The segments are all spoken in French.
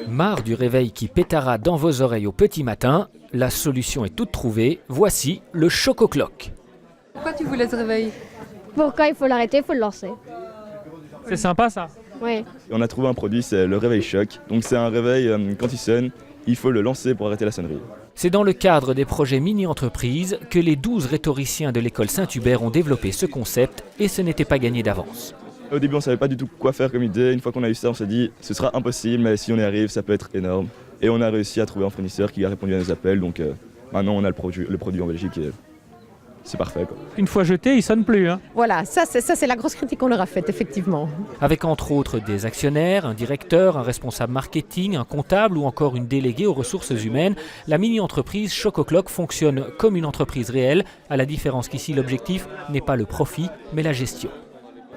Marre du réveil qui pétara dans vos oreilles au petit matin? La solution est toute trouvée. Voici le Choco-Clock. Pourquoi tu voulais ce réveil? Pourquoi il faut l'arrêter, il faut le lancer. C'est sympa ça. Oui. On a trouvé un produit, c'est le réveil choc. Donc c'est un réveil, quand il sonne, il faut le lancer pour arrêter la sonnerie. C'est dans le cadre des projets mini-entreprises que les 12 rhétoriciens de l'école Saint-Hubert ont développé ce concept et ce n'était pas gagné d'avance. Au début, on ne savait pas du tout quoi faire comme idée. Une fois qu'on a eu ça, on s'est dit ce sera impossible, mais si on y arrive, ça peut être énorme. Et on a réussi à trouver un fournisseur qui a répondu à nos appels. Donc maintenant, on a le produit en Belgique et c'est parfait, quoi. Une fois jeté, il sonne plus. Hein. Voilà, ça c'est la grosse critique qu'on leur a faite, effectivement. Avec entre autres des actionnaires, un directeur, un responsable marketing, un comptable ou encore une déléguée aux ressources humaines, la mini-entreprise Choco-Clock fonctionne comme une entreprise réelle, à la différence qu'ici l'objectif n'est pas le profit, mais la gestion.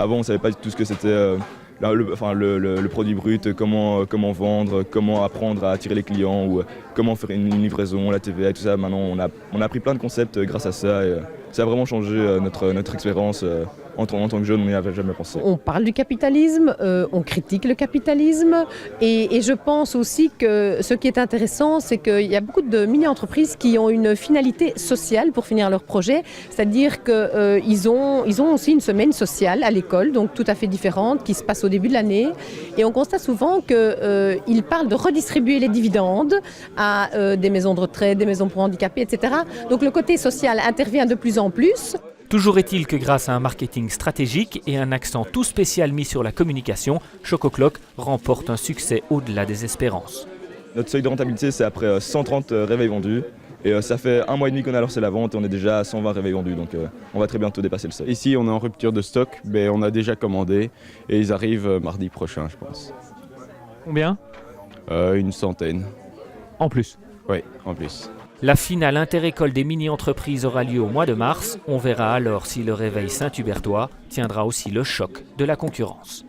Avant, on ne savait pas du tout ce que c'était le produit brut, comment vendre, comment apprendre à attirer les clients ou comment faire une livraison, la TVA et tout ça. Maintenant, on a appris plein de concepts grâce à ça et ça a vraiment changé notre expérience. En tant que jeune, on n'y avait jamais pensé. On parle du capitalisme, on critique le capitalisme et je pense aussi que ce qui est intéressant, c'est qu'il y a beaucoup de mini-entreprises qui ont une finalité sociale pour finir leur projet, c'est-à-dire qu'ils ont aussi une semaine sociale à l'école, donc tout à fait différente, qui se passe au début de l'année. Et on constate souvent qu'ils parlent de redistribuer les dividendes à des maisons de retraite, des maisons pour handicapés, etc. Donc le côté social intervient de plus en plus. Toujours est-il que grâce à un marketing stratégique et un accent tout spécial mis sur la communication, Choco-Clock remporte un succès au-delà des espérances. Notre seuil de rentabilité, c'est après 130 réveils vendus. Et ça fait 1 mois et demi qu'on a lancé la vente et on est déjà à 120 réveils vendus. Donc on va très bientôt dépasser le seuil. Ici, on est en rupture de stock, mais on a déjà commandé et ils arrivent mardi prochain, je pense. Combien? Une centaine. En plus. Oui, en plus. La finale interécole des mini-entreprises aura lieu au mois de mars. On verra alors si le réveil Saint-Hubertois tiendra aussi le choc de la concurrence.